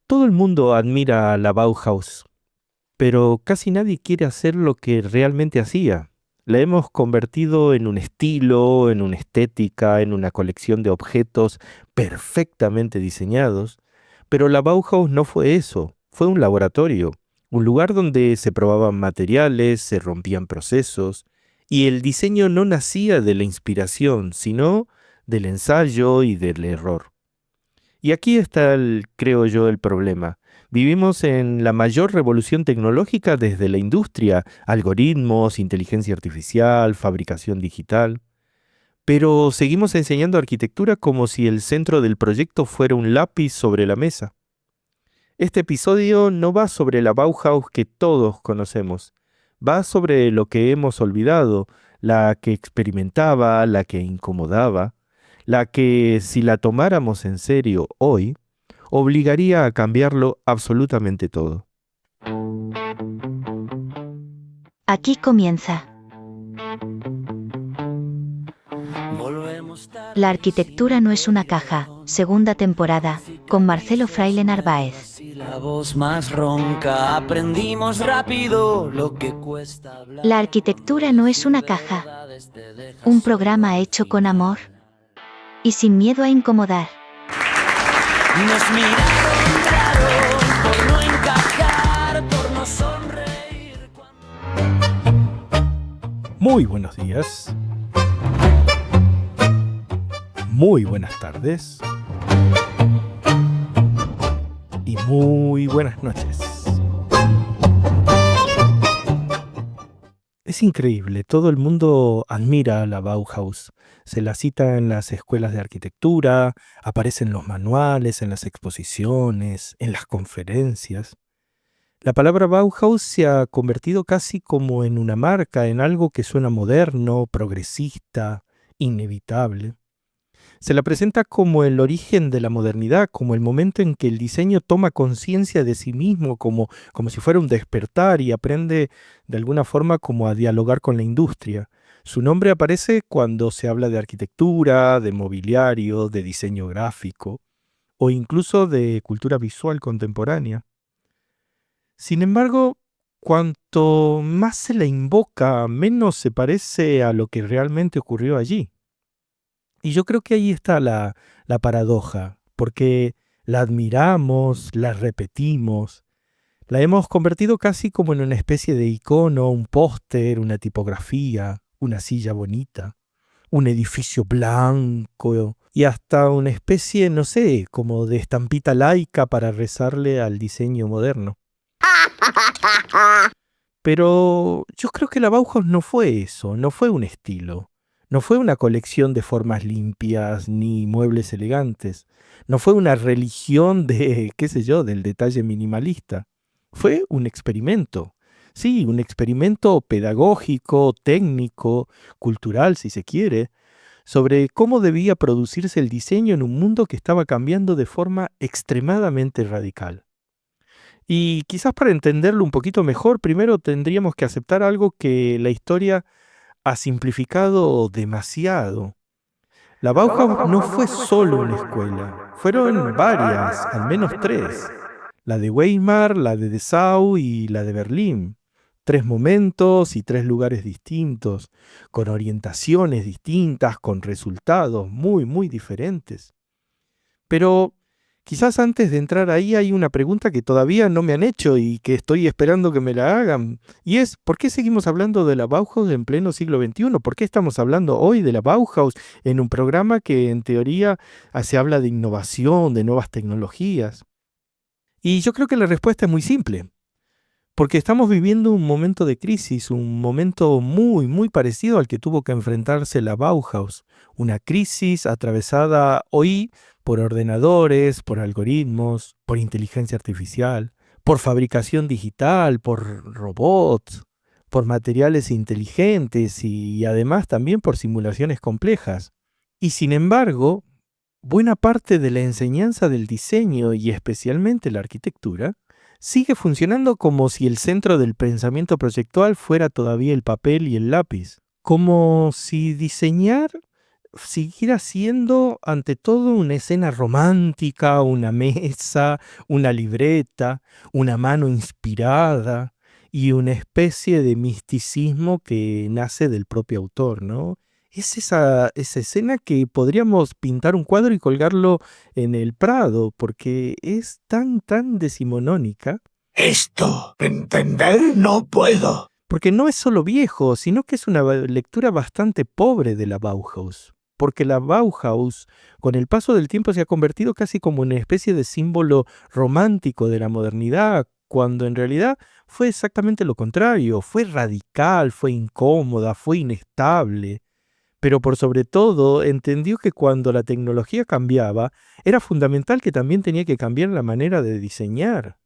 Todo el mundo admira a la Bauhaus, pero casi nadie quiere hacer lo que realmente hacía. La hemos convertido en un estilo, en una estética, en una colección de objetos perfectamente diseñados, pero la Bauhaus no fue eso, fue un laboratorio, un lugar donde se probaban materiales, se rompían procesos, y el diseño no nacía de la inspiración, sino del ensayo y del error. Y aquí está creo yo, el problema. Vivimos en la mayor revolución tecnológica desde la industria, algoritmos, inteligencia artificial, fabricación digital, pero seguimos enseñando arquitectura como si el centro del proyecto fuera un lápiz sobre la mesa. Este episodio no va sobre la Bauhaus que todos conocemos, va sobre lo que hemos olvidado, la que experimentaba, la que incomodaba, la que, si la tomáramos en serio hoy, obligaría a cambiarlo absolutamente todo. Aquí comienza. La arquitectura no es una caja, segunda temporada, con Marcelo Fraile Narváez. La arquitectura no es una caja. Un programa hecho con amor y sin miedo a incomodar. Nos miraron raro por no encajar, por no sonreír. Muy buenos días. Muy buenas tardes. Y muy buenas noches. Es increíble, todo el mundo admira a la Bauhaus. Se la cita en las escuelas de arquitectura, aparece en los manuales, en las exposiciones, en las conferencias. La palabra Bauhaus se ha convertido casi como en una marca, en algo que suena moderno, progresista, inevitable. Se la presenta como el origen de la modernidad, como el momento en que el diseño toma conciencia de sí mismo, como si fuera un despertar y aprende de alguna forma como a dialogar con la industria. Su nombre aparece cuando se habla de arquitectura, de mobiliario, de diseño gráfico o incluso de cultura visual contemporánea. Sin embargo, cuanto más se la invoca, menos se parece a lo que realmente ocurrió allí. Y yo creo que ahí está la paradoja, porque la admiramos, la repetimos, la hemos convertido casi como en una especie de icono, un póster, una tipografía, una silla bonita, un edificio blanco y hasta una especie, no sé, como de estampita laica para rezarle al diseño moderno. Pero yo creo que la Bauhaus no fue eso, no fue un estilo. No fue una colección de formas limpias ni muebles elegantes. No fue una religión de, qué sé yo, del detalle minimalista. Fue un experimento. Sí, un experimento pedagógico, técnico, cultural, si se quiere, sobre cómo debía producirse el diseño en un mundo que estaba cambiando de forma extremadamente radical. Y quizás para entenderlo un poquito mejor, primero tendríamos que aceptar algo que la historia ha simplificado demasiado. La Bauhaus no fue solo una escuela, fueron varias, al menos tres. La de Weimar, la de Dessau y la de Berlín. Tres momentos y tres lugares distintos, con orientaciones distintas, con resultados muy, muy diferentes. Pero quizás antes de entrar ahí hay una pregunta que todavía no me han hecho y que estoy esperando que me la hagan. Y es, ¿por qué seguimos hablando de la Bauhaus en pleno siglo XXI? ¿Por qué estamos hablando hoy de la Bauhaus en un programa que en teoría se habla de innovación, de nuevas tecnologías? Y yo creo que la respuesta es muy simple. Porque estamos viviendo un momento de crisis, un momento muy, muy parecido al que tuvo que enfrentarse la Bauhaus. Una crisis atravesada hoy por ordenadores, por algoritmos, por inteligencia artificial, por fabricación digital, por robots, por materiales inteligentes y además también por simulaciones complejas. Y sin embargo, buena parte de la enseñanza del diseño y especialmente la arquitectura sigue funcionando como si el centro del pensamiento proyectual fuera todavía el papel y el lápiz. Como si diseñar siguiera siendo ante todo una escena romántica, una mesa, una libreta, una mano inspirada y una especie de misticismo que nace del propio autor, ¿no? Es esa escena que podríamos pintar un cuadro y colgarlo en el Prado, porque es tan decimonónica. Esto, entender no puedo. Porque no es solo viejo, sino que es una lectura bastante pobre de la Bauhaus. Porque la Bauhaus, con el paso del tiempo, se ha convertido casi como una especie de símbolo romántico de la modernidad, cuando en realidad fue exactamente lo contrario. Fue radical, fue incómoda, fue inestable. Pero por sobre todo, entendió que cuando la tecnología cambiaba, era fundamental que también tenía que cambiar la manera de diseñar.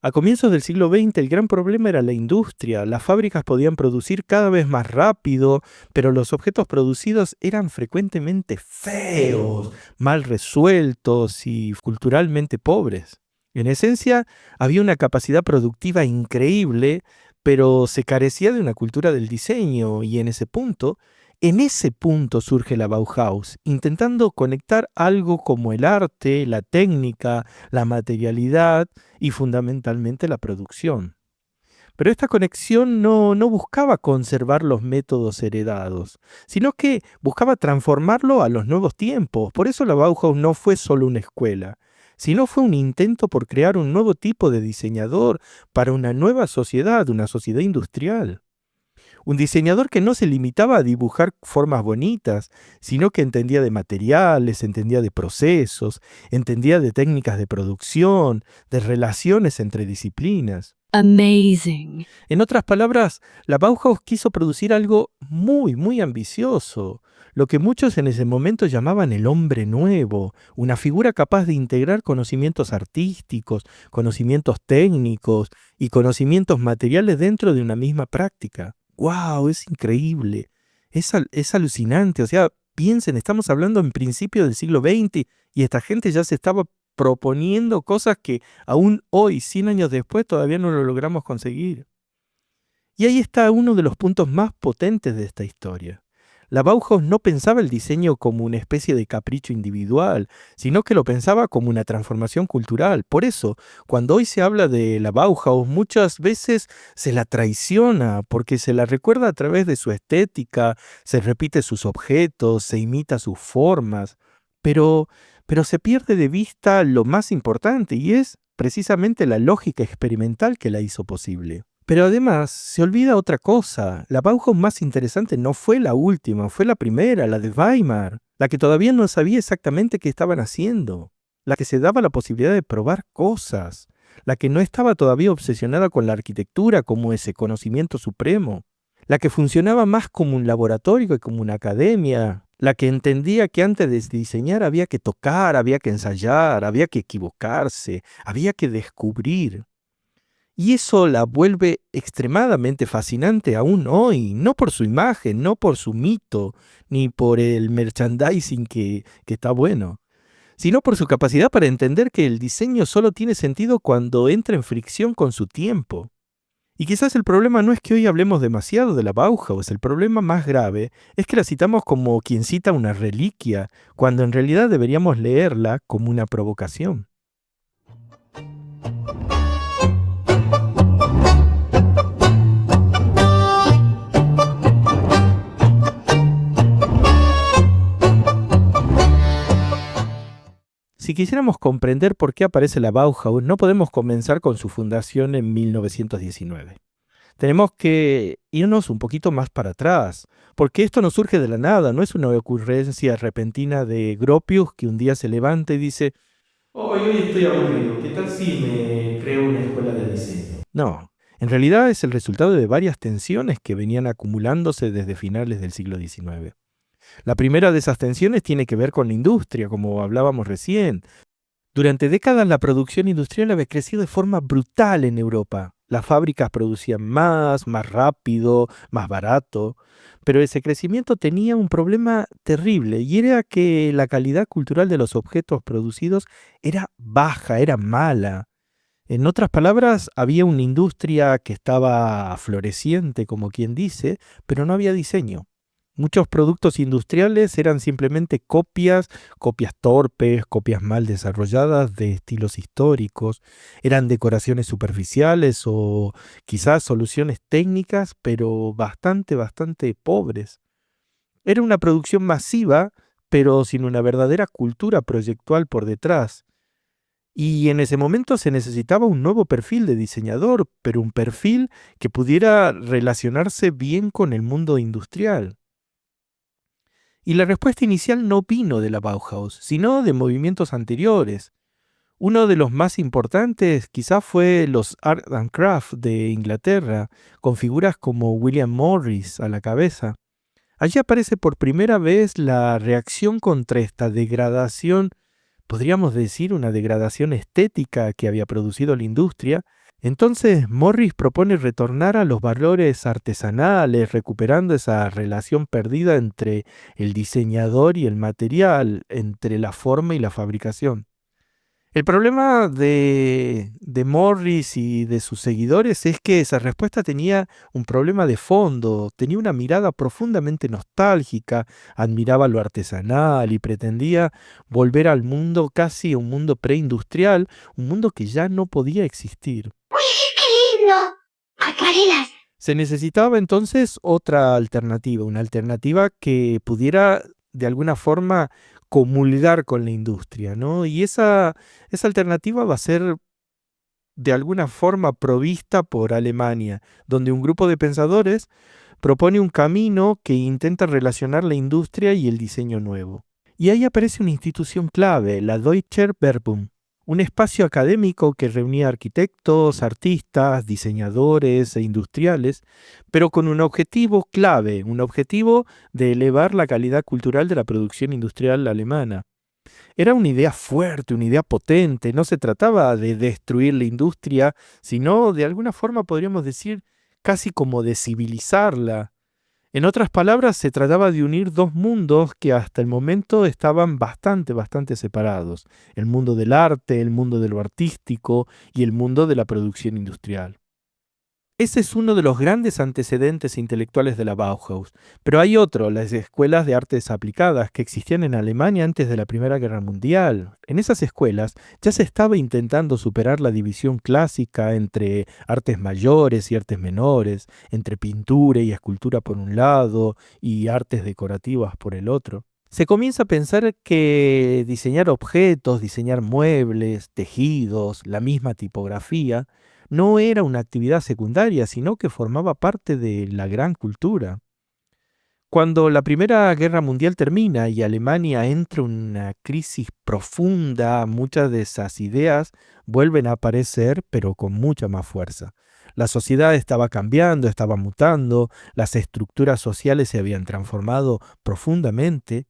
A comienzos del siglo XX el gran problema era la industria. Las fábricas podían producir cada vez más rápido, pero los objetos producidos eran frecuentemente feos, mal resueltos y culturalmente pobres. En esencia, había una capacidad productiva increíble, pero se carecía de una cultura del diseño y en ese punto surge la Bauhaus, intentando conectar algo como el arte, la técnica, la materialidad y fundamentalmente la producción. Pero esta conexión no buscaba conservar los métodos heredados, sino que buscaba transformarlo a los nuevos tiempos. Por eso la Bauhaus no fue solo una escuela, sino fue un intento por crear un nuevo tipo de diseñador para una nueva sociedad, una sociedad industrial. Un diseñador que no se limitaba a dibujar formas bonitas, sino que entendía de materiales, entendía de procesos, entendía de técnicas de producción, de relaciones entre disciplinas. Amazing. En otras palabras, la Bauhaus quiso producir algo muy ambicioso, lo que muchos en ese momento llamaban el hombre nuevo, una figura capaz de integrar conocimientos artísticos, conocimientos técnicos y conocimientos materiales dentro de una misma práctica. ¡Wow! Es increíble, es alucinante. O sea, piensen, estamos hablando en principio del siglo XX y esta gente ya se estaba proponiendo cosas que aún hoy, 100 años después, todavía no lo logramos conseguir. Y ahí está uno de los puntos más potentes de esta historia. La Bauhaus no pensaba el diseño como una especie de capricho individual, sino que lo pensaba como una transformación cultural. Por eso, cuando hoy se habla de la Bauhaus, muchas veces se la traiciona, porque se la recuerda a través de su estética, se repite sus objetos, se imita sus formas, pero se pierde de vista lo más importante, y es precisamente la lógica experimental que la hizo posible. Pero además, se olvida otra cosa. La Bauhaus más interesante no fue la última, fue la primera, la de Weimar, la que todavía no sabía exactamente qué estaban haciendo, la que se daba la posibilidad de probar cosas, la que no estaba todavía obsesionada con la arquitectura como ese conocimiento supremo, la que funcionaba más como un laboratorio que como una academia, la que entendía que antes de diseñar había que tocar, había que ensayar, había que equivocarse, había que descubrir. Y eso la vuelve extremadamente fascinante aún hoy, no por su imagen, no por su mito, ni por el merchandising que está bueno, sino por su capacidad para entender que el diseño solo tiene sentido cuando entra en fricción con su tiempo. Y quizás el problema no es que hoy hablemos demasiado de la Bauhaus, el problema más grave es que la citamos como quien cita una reliquia, cuando en realidad deberíamos leerla como una provocación. Si quisiéramos comprender por qué aparece la Bauhaus, no podemos comenzar con su fundación en 1919. Tenemos que irnos un poquito más para atrás, porque esto no surge de la nada, no es una ocurrencia repentina de Gropius que un día se levanta y dice: hoy estoy aburrido, ¿qué tal si me creo una escuela de diseño? No, en realidad es el resultado de varias tensiones que venían acumulándose desde finales del siglo XIX. La primera de esas tensiones tiene que ver con la industria, como hablábamos recién. Durante décadas la producción industrial había crecido de forma brutal en Europa. Las fábricas producían más rápido, más barato, pero ese crecimiento tenía un problema terrible y era que la calidad cultural de los objetos producidos era baja, era mala. En otras palabras, había una industria que estaba floreciente, como quien dice, pero no había diseño. Muchos productos industriales eran simplemente copias, copias torpes, copias mal desarrolladas de estilos históricos, eran decoraciones superficiales o quizás soluciones técnicas, pero bastante pobres. Era una producción masiva, pero sin una verdadera cultura proyectual por detrás. Y en ese momento se necesitaba un nuevo perfil de diseñador, pero un perfil que pudiera relacionarse bien con el mundo industrial. Y la respuesta inicial no vino de la Bauhaus, sino de movimientos anteriores. Uno de los más importantes quizás fue los Art and Craft de Inglaterra, con figuras como William Morris a la cabeza. Allí aparece por primera vez la reacción contra esta degradación, podríamos decir una degradación estética que había producido la industria. Entonces Morris propone retornar a los valores artesanales, recuperando esa relación perdida entre el diseñador y el material, entre la forma y la fabricación. El problema de Morris y de sus seguidores es que esa respuesta tenía un problema de fondo, tenía una mirada profundamente nostálgica, admiraba lo artesanal y pretendía volver al mundo casi un mundo preindustrial, un mundo que ya no podía existir. ¡Uy, qué lindo! ¡Acuarelas! Se necesitaba entonces otra alternativa, una alternativa que pudiera de alguna forma comulgar con la industria, ¿no? Y esa alternativa va a ser de alguna forma provista por Alemania, donde un grupo de pensadores propone un camino que intenta relacionar la industria y el diseño nuevo. Y ahí aparece una institución clave, la Deutscher Verbum, un espacio académico que reunía arquitectos, artistas, diseñadores e industriales, pero con un objetivo clave, un objetivo de elevar la calidad cultural de la producción industrial alemana. Era una idea fuerte, una idea potente, no se trataba de destruir la industria, sino de alguna forma podríamos decir casi como de civilizarla. En otras palabras, se trataba de unir dos mundos que hasta el momento estaban bastante separados: el mundo del arte, el mundo de lo artístico y el mundo de la producción industrial. Ese es uno de los grandes antecedentes intelectuales de la Bauhaus, pero hay otro, las escuelas de artes aplicadas que existían en Alemania antes de la Primera Guerra Mundial. En esas escuelas ya se estaba intentando superar la división clásica entre artes mayores y artes menores, entre pintura y escultura por un lado y artes decorativas por el otro. Se comienza a pensar que diseñar objetos, diseñar muebles, tejidos, la misma tipografía, no era una actividad secundaria, sino que formaba parte de la gran cultura. Cuando la Primera Guerra Mundial termina y Alemania entra en una crisis profunda, muchas de esas ideas vuelven a aparecer, pero con mucha más fuerza. La sociedad estaba cambiando, estaba mutando, las estructuras sociales se habían transformado profundamente.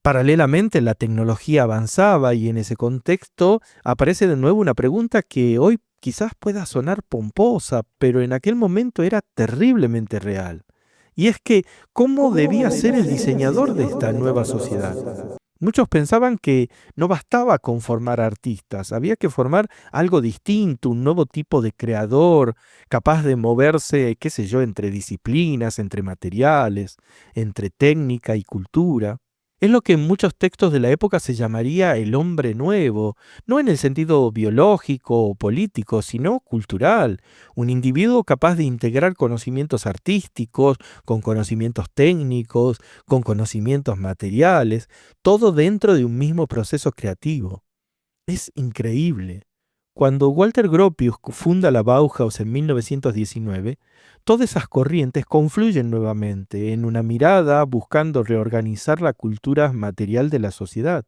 Paralelamente, la tecnología avanzaba y en ese contexto aparece de nuevo una pregunta que hoy quizás pueda sonar pomposa, pero en aquel momento era terriblemente real. Y es que, ¿cómo debía ser el diseñador de esta nueva sociedad? Muchos pensaban que no bastaba con formar artistas, había que formar algo distinto, un nuevo tipo de creador, capaz de moverse, qué sé yo, entre disciplinas, entre materiales, entre técnica y cultura. Es lo que en muchos textos de la época se llamaría el hombre nuevo, no en el sentido biológico o político, sino cultural, un individuo capaz de integrar conocimientos artísticos, con conocimientos técnicos, con conocimientos materiales, todo dentro de un mismo proceso creativo. Es increíble. Cuando Walter Gropius funda la Bauhaus en 1919, todas esas corrientes confluyen nuevamente en una mirada buscando reorganizar la cultura material de la sociedad.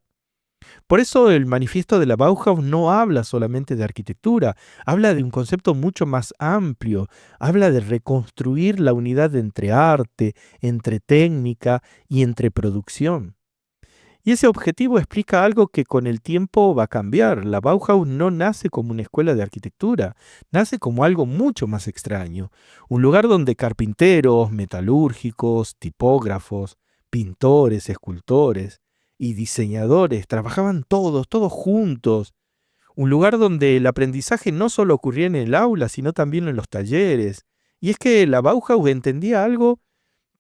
Por eso el manifiesto de la Bauhaus no habla solamente de arquitectura, habla de un concepto mucho más amplio, habla de reconstruir la unidad entre arte, entre técnica y entre producción. Y ese objetivo explica algo que con el tiempo va a cambiar. La Bauhaus no nace como una escuela de arquitectura, nace como algo mucho más extraño. Un lugar donde carpinteros, metalúrgicos, tipógrafos, pintores, escultores y diseñadores trabajaban todos juntos. Un lugar donde el aprendizaje no solo ocurría en el aula, sino también en los talleres. Y es que la Bauhaus entendía algo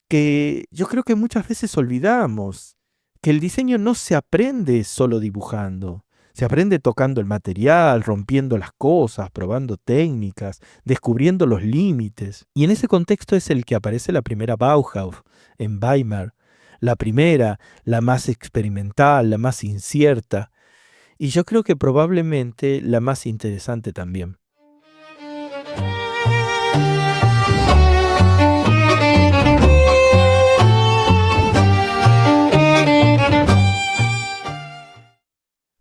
que yo creo que muchas veces olvidamos, que el diseño no se aprende solo dibujando. Se aprende tocando el material, rompiendo las cosas, probando técnicas, descubriendo los límites. Y en ese contexto es el que aparece la primera Bauhaus en Weimar. La primera, la más experimental, la más incierta. Y yo creo que probablemente la más interesante también.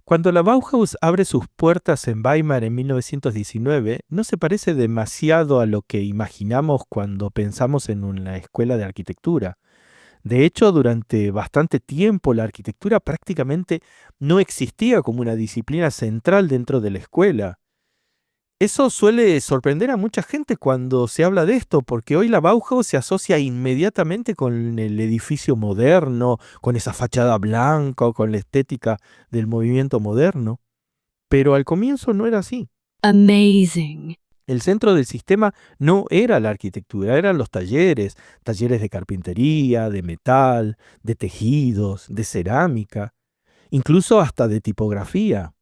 Cuando la Bauhaus abre sus puertas en Weimar en 1919, no se parece demasiado a lo que imaginamos cuando pensamos en una escuela de arquitectura. De hecho, durante bastante tiempo la arquitectura prácticamente no existía como una disciplina central dentro de la escuela. Eso suele sorprender a mucha gente cuando se habla de esto, porque hoy la Bauhaus se asocia inmediatamente con el edificio moderno, con esa fachada blanca o con la estética del movimiento moderno. Pero al comienzo no era así. Amazing. El centro del sistema no era la arquitectura, eran los talleres de carpintería, de metal, de tejidos, de cerámica, incluso hasta de tipografía.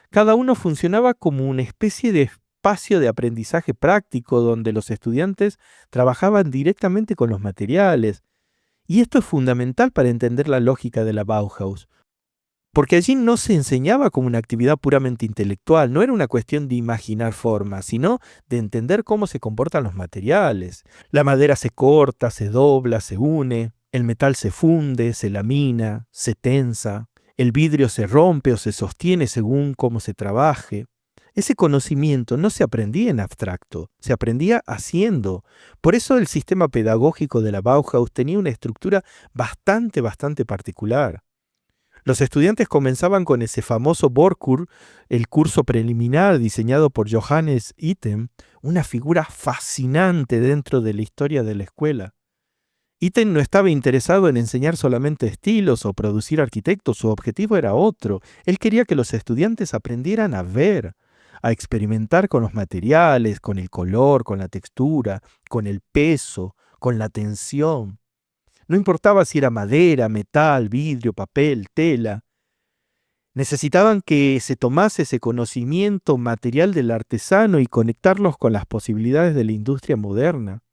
Cada uno funcionaba como una especie de espacio de aprendizaje práctico donde los estudiantes trabajaban directamente con los materiales. Y esto es fundamental para entender la lógica de la Bauhaus, porque allí no se enseñaba como una actividad puramente intelectual, no era una cuestión de imaginar formas, sino de entender cómo se comportan los materiales. La madera se corta, se dobla, se une, el metal se funde, se lamina, se tensa. El vidrio se rompe o se sostiene según cómo se trabaje. Ese conocimiento no se aprendía en abstracto, se aprendía haciendo. Por eso el sistema pedagógico de la Bauhaus tenía una estructura bastante particular. Los estudiantes comenzaban con ese famoso Vorkur, el curso preliminar diseñado por Johannes Itten, una figura fascinante dentro de la historia de la escuela. Itten no estaba interesado en enseñar solamente estilos o producir arquitectos, su objetivo era otro. Él quería que los estudiantes aprendieran a ver, a experimentar con los materiales, con el color, con la textura, con el peso, con la tensión. No importaba si era madera, metal, vidrio, papel, tela. Necesitaban que se tomase ese conocimiento material del artesano y conectarlos con las posibilidades de la industria moderna.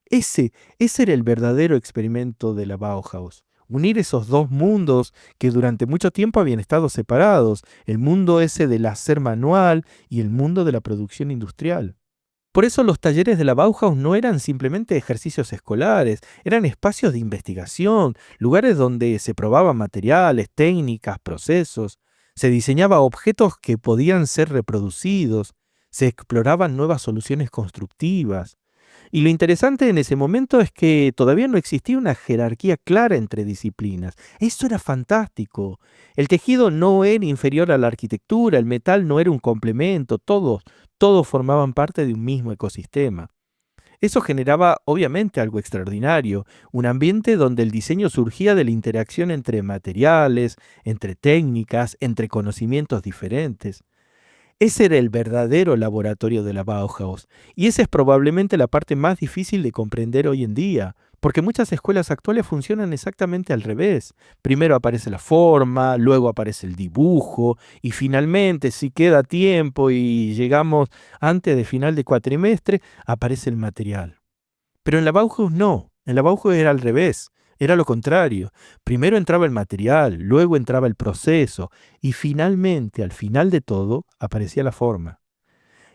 Ese era el verdadero experimento de la Bauhaus. Unir esos dos mundos que durante mucho tiempo habían estado separados, el mundo ese del hacer manual y el mundo de la producción industrial. Por eso los talleres de la Bauhaus no eran simplemente ejercicios escolares, eran espacios de investigación, lugares donde se probaban materiales, técnicas, procesos, se diseñaban objetos que podían ser reproducidos, se exploraban nuevas soluciones constructivas. Y lo interesante en ese momento es que todavía no existía una jerarquía clara entre disciplinas. Eso era fantástico. El tejido no era inferior a la arquitectura, el metal no era un complemento, todos formaban parte de un mismo ecosistema. Eso generaba obviamente algo extraordinario, un ambiente donde el diseño surgía de la interacción entre materiales, entre técnicas, entre conocimientos diferentes. Ese era el verdadero laboratorio de la Bauhaus, y esa es probablemente la parte más difícil de comprender hoy en día, porque muchas escuelas actuales funcionan exactamente al revés. Primero aparece la forma, luego aparece el dibujo, y finalmente, si queda tiempo y llegamos antes de final de cuatrimestre, aparece el material. Pero en la Bauhaus no, en la Bauhaus era al revés. Era lo contrario. Primero entraba el material, luego entraba el proceso y finalmente, al final de todo, aparecía la forma.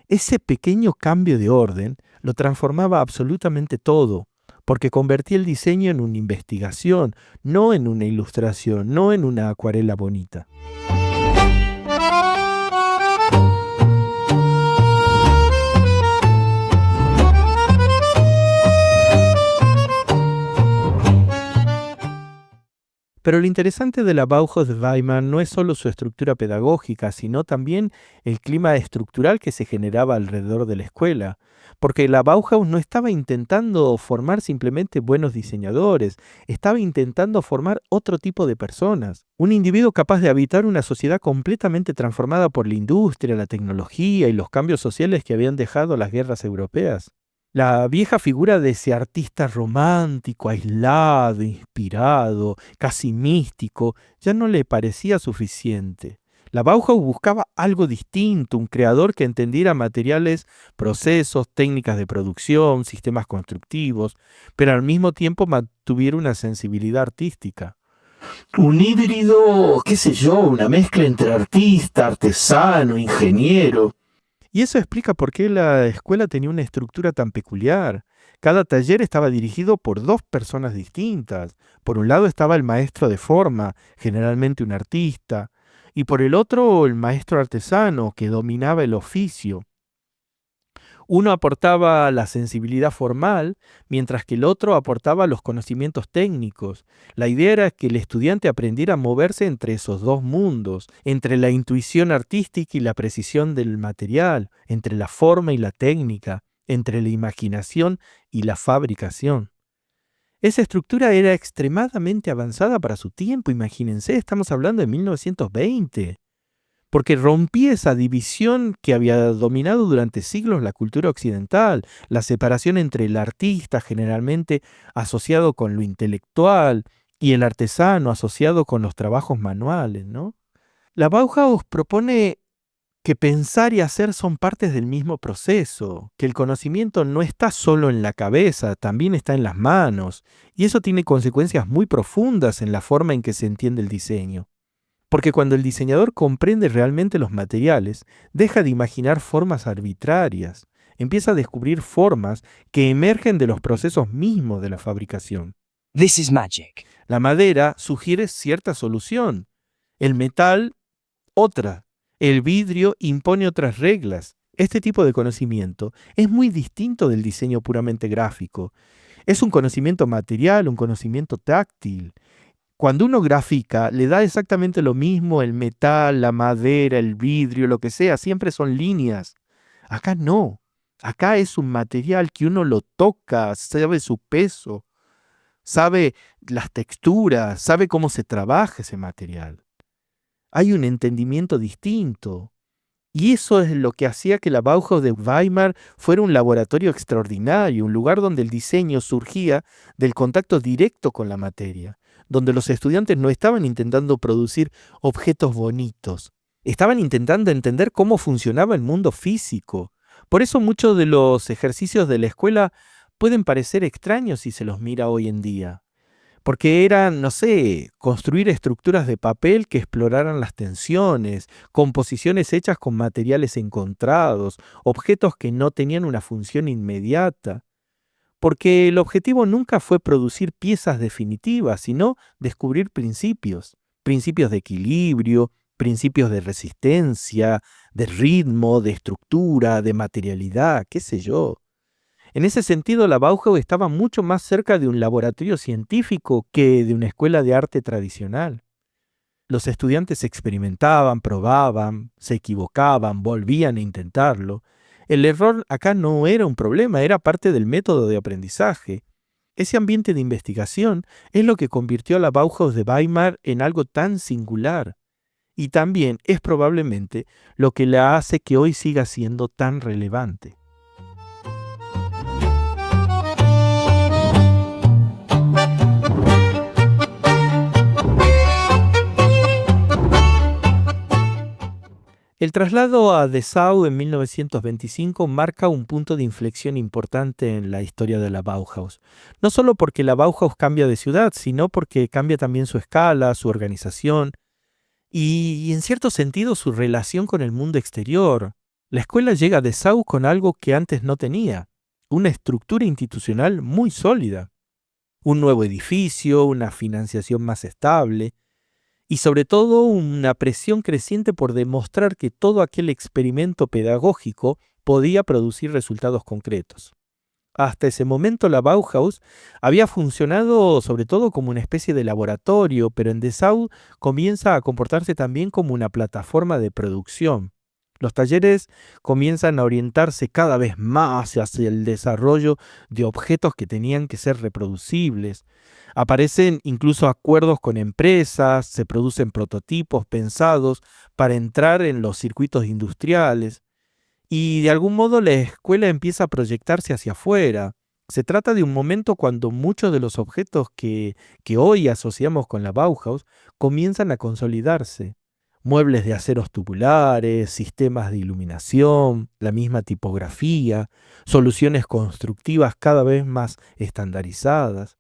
Ese pequeño cambio de orden lo transformaba absolutamente todo, porque convertía el diseño en una investigación, no en una ilustración, no en una acuarela bonita. Pero lo interesante de la Bauhaus de Weimar no es solo su estructura pedagógica, sino también el clima estructural que se generaba alrededor de la escuela. Porque la Bauhaus no estaba intentando formar simplemente buenos diseñadores, estaba intentando formar otro tipo de personas. Un individuo capaz de habitar una sociedad completamente transformada por la industria, la tecnología y los cambios sociales que habían dejado las guerras europeas. La vieja figura de ese artista romántico, aislado, inspirado, casi místico, ya no le parecía suficiente. La Bauhaus buscaba algo distinto, un creador que entendiera materiales, procesos, técnicas de producción, sistemas constructivos, pero al mismo tiempo mantuviera una sensibilidad artística. Un híbrido, qué sé yo, una mezcla entre artista, artesano, ingeniero. Y eso explica por qué la escuela tenía una estructura tan peculiar. Cada taller estaba dirigido por dos personas distintas. Por un lado estaba el maestro de forma, generalmente un artista, y por el otro el maestro artesano, que dominaba el oficio. Uno aportaba la sensibilidad formal, mientras que el otro aportaba los conocimientos técnicos. La idea era que el estudiante aprendiera a moverse entre esos dos mundos, entre la intuición artística y la precisión del material, entre la forma y la técnica, entre la imaginación y la fabricación. Esa estructura era extremadamente avanzada para su tiempo, imagínense, estamos hablando de 1920. Porque rompía esa división que había dominado durante siglos la cultura occidental, la separación entre el artista, generalmente asociado con lo intelectual, y el artesano, asociado con los trabajos manuales, ¿no? La Bauhaus propone que pensar y hacer son partes del mismo proceso, que el conocimiento no está solo en la cabeza, también está en las manos, y eso tiene consecuencias muy profundas en la forma en que se entiende el diseño. Porque cuando el diseñador comprende realmente los materiales, deja de imaginar formas arbitrarias, empieza a descubrir formas que emergen de los procesos mismos de la fabricación. This is magic. La madera sugiere cierta solución, el metal otra, el vidrio impone otras reglas. Este tipo de conocimiento es muy distinto del diseño puramente gráfico. Es un conocimiento material, un conocimiento táctil. Cuando uno grafica, le da exactamente lo mismo el metal, la madera, el vidrio, lo que sea, siempre son líneas. Acá no. Acá es un material que uno lo toca, sabe su peso, sabe las texturas, sabe cómo se trabaja ese material. Hay un entendimiento distinto. Y eso es lo que hacía que la Bauhaus de Weimar fuera un laboratorio extraordinario, un lugar donde el diseño surgía del contacto directo con la materia, donde los estudiantes no estaban intentando producir objetos bonitos, estaban intentando entender cómo funcionaba el mundo físico. Por eso muchos de los ejercicios de la escuela pueden parecer extraños si se los mira hoy en día. Porque eran, no sé, construir estructuras de papel que exploraran las tensiones, composiciones hechas con materiales encontrados, objetos que no tenían una función inmediata. Porque el objetivo nunca fue producir piezas definitivas, sino descubrir principios de equilibrio, principios de resistencia, de ritmo, de estructura, de materialidad, qué sé yo. En ese sentido, la Bauhaus estaba mucho más cerca de un laboratorio científico que de una escuela de arte tradicional. Los estudiantes experimentaban, probaban, se equivocaban, volvían a intentarlo. El error acá no era un problema, era parte del método de aprendizaje. Ese ambiente de investigación es lo que convirtió a la Bauhaus de Weimar en algo tan singular. Y también es probablemente lo que la hace que hoy siga siendo tan relevante. El traslado a Dessau en 1925 marca un punto de inflexión importante en la historia de la Bauhaus. No solo porque la Bauhaus cambia de ciudad, sino porque cambia también su escala, su organización y en cierto sentido su relación con el mundo exterior. La escuela llega a Dessau con algo que antes no tenía, una estructura institucional muy sólida, un nuevo edificio, una financiación más estable, y sobre todo una presión creciente por demostrar que todo aquel experimento pedagógico podía producir resultados concretos. Hasta ese momento la Bauhaus había funcionado sobre todo como una especie de laboratorio, pero en Dessau comienza a comportarse también como una plataforma de producción. Los talleres comienzan a orientarse cada vez más hacia el desarrollo de objetos que tenían que ser reproducibles. Aparecen incluso acuerdos con empresas, se producen prototipos pensados para entrar en los circuitos industriales. y de algún modo la escuela empieza a proyectarse hacia afuera. Se trata de un momento cuando muchos de los objetos que hoy asociamos con la Bauhaus comienzan a consolidarse. Muebles de aceros tubulares, sistemas de iluminación, la misma tipografía, soluciones constructivas cada vez más estandarizadas.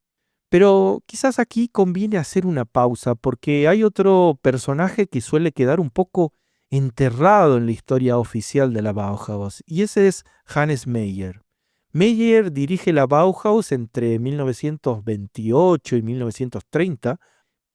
Pero quizás aquí conviene hacer una pausa porque hay otro personaje que suele quedar un poco enterrado en la historia oficial de la Bauhaus, y ese es Hannes Meyer. Meyer dirige la Bauhaus entre 1928 y 1930,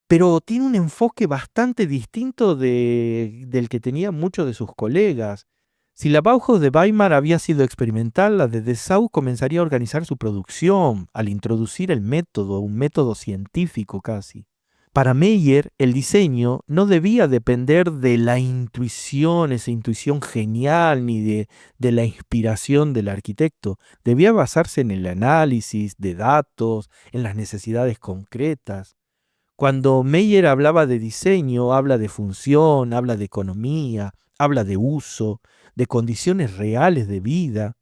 pero tiene un enfoque bastante distinto del que tenían muchos de sus colegas. Si la Bauhaus de Weimar había sido experimental, la de Dessau comenzaría a organizar su producción, al introducir el método, un método científico casi. Para Meyer, el diseño no debía depender de la intuición, esa intuición genial, ni de la inspiración del arquitecto. Debía basarse en el análisis de datos, en las necesidades concretas. Cuando Meyer hablaba de diseño, habla de función, habla de economía, habla de uso, de condiciones reales de vida.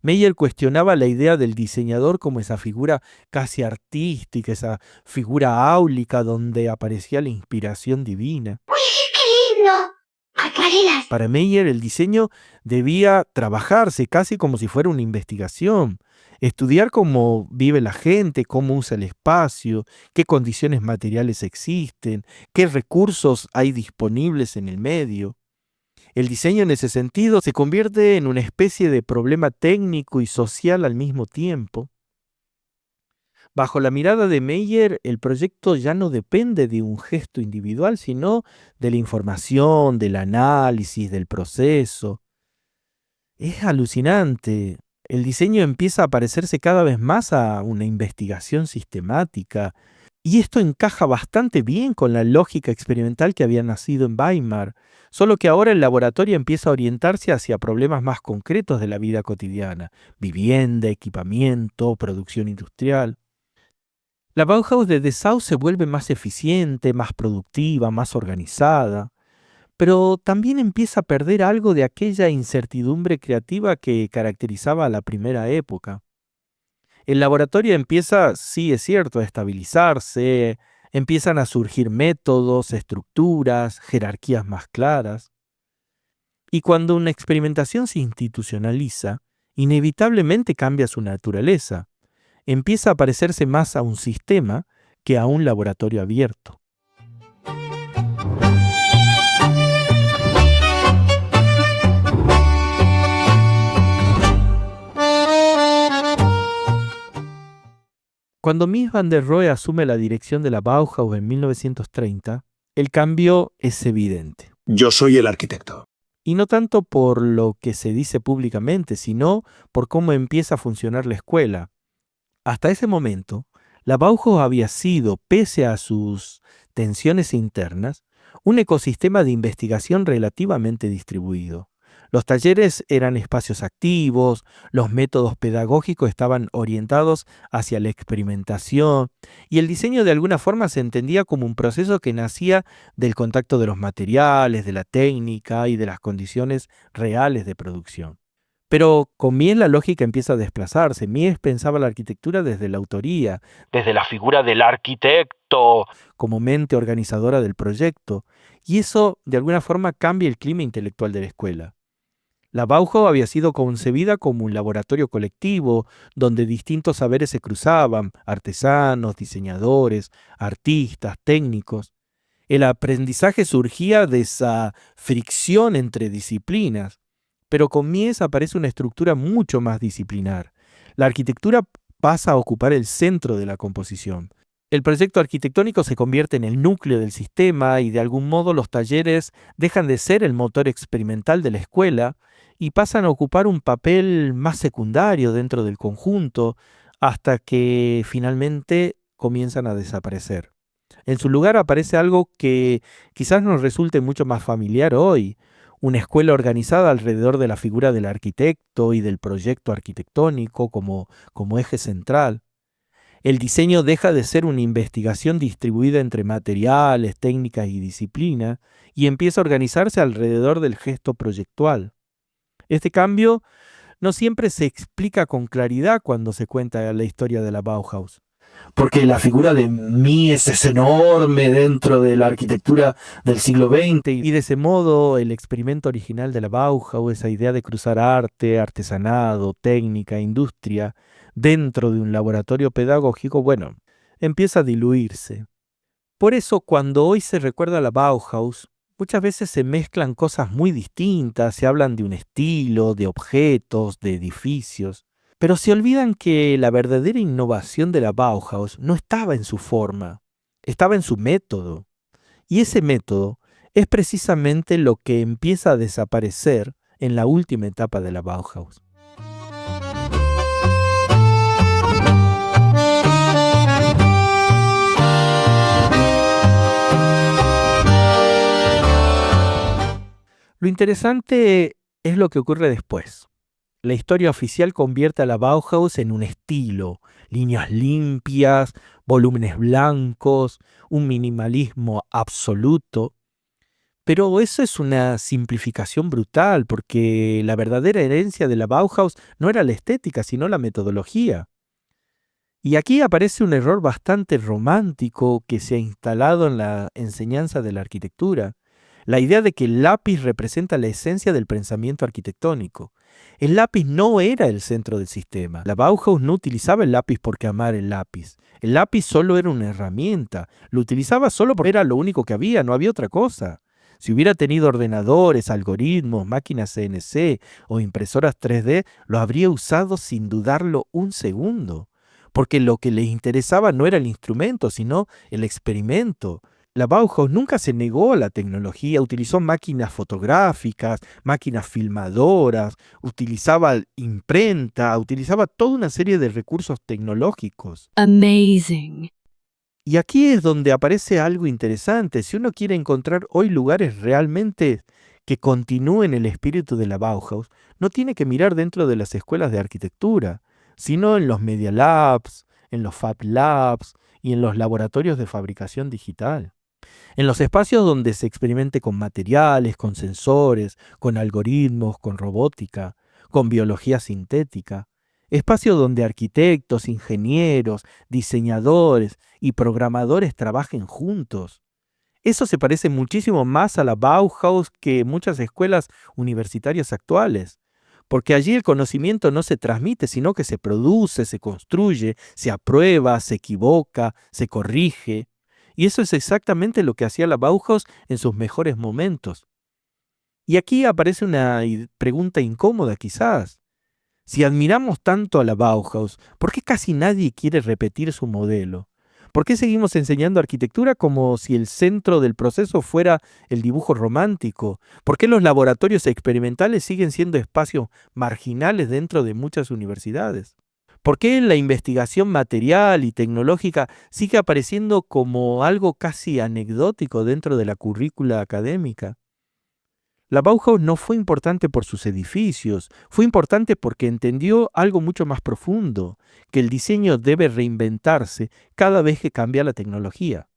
Meyer cuestionaba la idea del diseñador como esa figura casi artística, esa figura áulica donde aparecía la inspiración divina. ¡Uy, qué lindo! Acuarelas. Para Meyer el diseño debía trabajarse casi como si fuera una investigación. Estudiar cómo vive la gente, cómo usa el espacio, qué condiciones materiales existen, qué recursos hay disponibles en el medio. El diseño en ese sentido se convierte en una especie de problema técnico y social al mismo tiempo. Bajo la mirada de Meyer, el proyecto ya no depende de un gesto individual, sino de la información, del análisis, del proceso. Es alucinante. El diseño empieza a parecerse cada vez más a una investigación sistemática, y esto encaja bastante bien con la lógica experimental que había nacido en Weimar, solo que ahora el laboratorio empieza a orientarse hacia problemas más concretos de la vida cotidiana: vivienda, equipamiento, producción industrial. La Bauhaus de Dessau se vuelve más eficiente, más productiva, más organizada, pero también empieza a perder algo de aquella incertidumbre creativa que caracterizaba a la primera época. El laboratorio empieza, sí es cierto, a estabilizarse, empiezan a surgir métodos, estructuras, jerarquías más claras. Y cuando una experimentación se institucionaliza, inevitablemente cambia su naturaleza. Empieza a parecerse más a un sistema que a un laboratorio abierto. Cuando Mies van der Rohe asume la dirección de la Bauhaus en 1930, el cambio es evidente. Yo soy el arquitecto. Y no tanto por lo que se dice públicamente, sino por cómo empieza a funcionar la escuela. Hasta ese momento, la Bauhaus había sido, pese a sus tensiones internas, un ecosistema de investigación relativamente distribuido. Los talleres eran espacios activos, los métodos pedagógicos estaban orientados hacia la experimentación, y el diseño de alguna forma se entendía como un proceso que nacía del contacto de los materiales, de la técnica y de las condiciones reales de producción. Pero con Mies la lógica empieza a desplazarse. Mies pensaba la arquitectura desde la autoría, desde la figura del arquitecto como mente organizadora del proyecto, y eso de alguna forma cambia el clima intelectual de la escuela. La Bauhaus había sido concebida como un laboratorio colectivo donde distintos saberes se cruzaban: artesanos, diseñadores, artistas, técnicos. El aprendizaje surgía de esa fricción entre disciplinas, pero con Mies aparece una estructura mucho más disciplinar. La arquitectura pasa a ocupar el centro de la composición. El proyecto arquitectónico se convierte en el núcleo del sistema y de algún modo los talleres dejan de ser el motor experimental de la escuela y pasan a ocupar un papel más secundario dentro del conjunto hasta que finalmente comienzan a desaparecer. En su lugar aparece algo que quizás nos resulte mucho más familiar hoy: una escuela organizada alrededor de la figura del arquitecto y del proyecto arquitectónico como eje central. El diseño deja de ser una investigación distribuida entre materiales, técnicas y disciplina y empieza a organizarse alrededor del gesto proyectual. Este cambio no siempre se explica con claridad cuando se cuenta la historia de la Bauhaus. Porque la figura de Mies es enorme dentro de la arquitectura del siglo XX. Y de ese modo, el experimento original de la Bauhaus, esa idea de cruzar arte, artesanado, técnica, industria, dentro de un laboratorio pedagógico, bueno, empieza a diluirse. Por eso, cuando hoy se recuerda a la Bauhaus, muchas veces se mezclan cosas muy distintas, se hablan de un estilo, de objetos, de edificios, pero se olvidan que la verdadera innovación de la Bauhaus no estaba en su forma, estaba en su método. Y ese método es precisamente lo que empieza a desaparecer en la última etapa de la Bauhaus. Lo interesante es lo que ocurre después. La historia oficial convierte a la Bauhaus en un estilo, líneas limpias, volúmenes blancos, un minimalismo absoluto. Pero eso es una simplificación brutal, porque la verdadera herencia de la Bauhaus no era la estética, sino la metodología. Y aquí aparece un error bastante romántico que se ha instalado en la enseñanza de la arquitectura. La idea de que el lápiz representa la esencia del pensamiento arquitectónico. El lápiz no era el centro del sistema. La Bauhaus no utilizaba el lápiz porque amara el lápiz. El lápiz solo era una herramienta. Lo utilizaba solo porque era lo único que había, no había otra cosa. Si hubiera tenido ordenadores, algoritmos, máquinas CNC o impresoras 3D, lo habría usado sin dudarlo un segundo. Porque lo que les interesaba no era el instrumento, sino el experimento. La Bauhaus nunca se negó a la tecnología, utilizó máquinas fotográficas, máquinas filmadoras, utilizaba imprenta, utilizaba toda una serie de recursos tecnológicos. Amazing. Y aquí es donde aparece algo interesante. Si uno quiere encontrar hoy lugares realmente que continúen el espíritu de la Bauhaus, no tiene que mirar dentro de las escuelas de arquitectura, sino en los Media Labs, en los Fab Labs y en los laboratorios de fabricación digital. En los espacios donde se experimente con materiales, con sensores, con algoritmos, con robótica, con biología sintética. Espacios donde arquitectos, ingenieros, diseñadores y programadores trabajen juntos. Eso se parece muchísimo más a la Bauhaus que muchas escuelas universitarias actuales. Porque allí el conocimiento no se transmite, sino que se produce, se construye, se aprueba, se equivoca, se corrige. Y eso es exactamente lo que hacía la Bauhaus en sus mejores momentos. Y aquí aparece una pregunta incómoda quizás. Si admiramos tanto a la Bauhaus, ¿por qué casi nadie quiere repetir su modelo? ¿Por qué seguimos enseñando arquitectura como si el centro del proceso fuera el dibujo romántico? ¿Por qué los laboratorios experimentales siguen siendo espacios marginales dentro de muchas universidades? ¿Por qué la investigación material y tecnológica sigue apareciendo como algo casi anecdótico dentro de la currícula académica? La Bauhaus no fue importante por sus edificios, fue importante porque entendió algo mucho más profundo, que el diseño debe reinventarse cada vez que cambia la tecnología.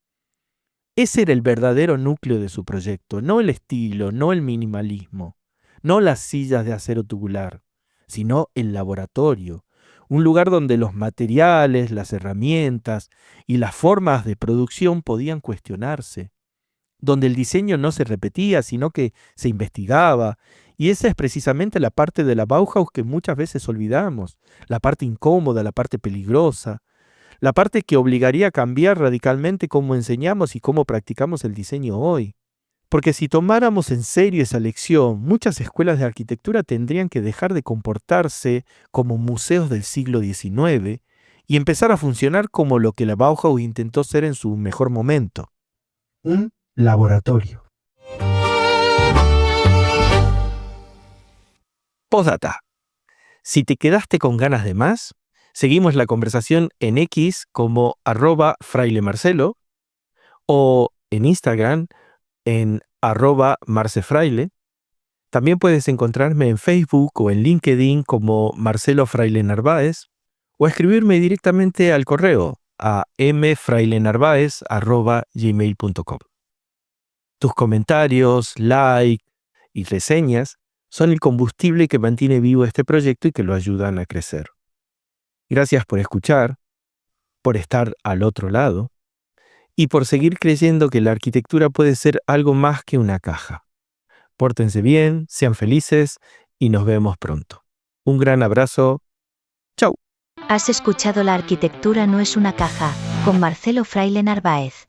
Ese era el verdadero núcleo de su proyecto, no el estilo, no el minimalismo, no las sillas de acero tubular, sino el laboratorio. Un lugar donde los materiales, las herramientas y las formas de producción podían cuestionarse, donde el diseño no se repetía, sino que se investigaba. Y esa es precisamente la parte de la Bauhaus que muchas veces olvidamos, la parte incómoda, la parte peligrosa, la parte que obligaría a cambiar radicalmente cómo enseñamos y cómo practicamos el diseño hoy. Porque si tomáramos en serio esa lección, muchas escuelas de arquitectura tendrían que dejar de comportarse como museos del siglo XIX y empezar a funcionar como lo que la Bauhaus intentó ser en su mejor momento. Un laboratorio. Postdata. Si te quedaste con ganas de más, seguimos la conversación en X como @frailemarcelo o en Instagram en @marcefraile. También puedes encontrarme en Facebook o en LinkedIn como Marcelo Fraile Narváez o escribirme directamente al correo a mfrailenarvaez@gmail.com. Tus comentarios, like y reseñas Son el combustible que mantiene vivo este proyecto y que lo ayudan a crecer. Gracias por escuchar, por estar al otro lado y por seguir creyendo que la arquitectura puede ser algo más que una caja. Pórtense bien, sean felices y nos vemos pronto. Un gran abrazo. Chau. Has escuchado La arquitectura no es una caja, con Marcelo Fraile Narváez.